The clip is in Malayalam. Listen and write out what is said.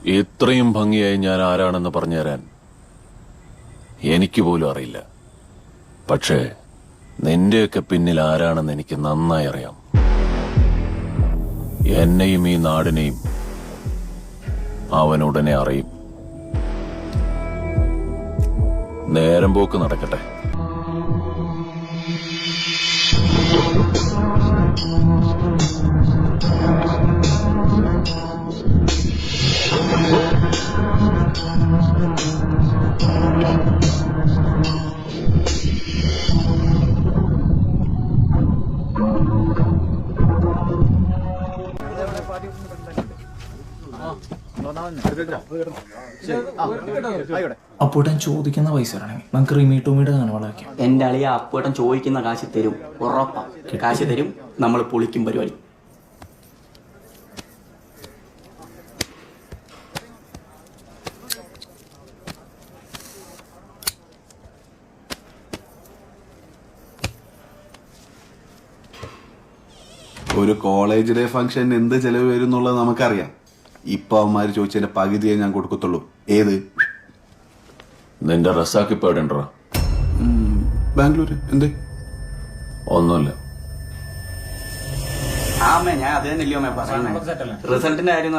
ഇത്രയും ഭംഗിയായി ഞാൻ ആരാണെന്ന് പറഞ്ഞുതരാൻ എനിക്ക് പോലും അറിയില്ല. പക്ഷേ നിന്റെയൊക്കെ പിന്നിൽ ആരാണെന്ന് എനിക്ക് നന്നായി അറിയാം. എന്നെയും ഈ നാടിനെയും അവനുടനെ അറിയും. നേരം പോക്ക് നടക്കട്ടെ. അപ്പോട്ടൻ ചോദിക്കുന്ന പൈസ ആണെങ്കിൽ നമുക്ക് റിമീറ്റോമിയുടെ ഗാനങ്ങളാക്കാം. എന്റെ അളിയ അപ്പോട്ടൻ ചോദിക്കുന്ന കാശ് തരും, ഉറപ്പാ കാശ് തരും. നമ്മൾ പൊളിക്കും പരിപാടി. ഒരു കോളേജ് ഡേ ഫംഗ്ഷൻ എന്ത് ചെലവ് വരും എന്നുള്ളത് നമുക്കറിയാം. ഇപ്പൊ അവന്മാര് ചോദിച്ചതിന്റെ പകുതിയെ ഞാൻ കൊടുക്കത്തുള്ളൂ. ഏത്? നിന്റെ റസാക്ക് ഇപ്പൊ എവിടെ ഉണ്ടോ? ബാംഗ്ലൂര്. എന്തേ? ഒന്നുമില്ല. ആമേ ഞാൻ അത് തന്നെയല്ലോ പറയുന്നത്. റിസൾട്ടിന്റെ കാര്യം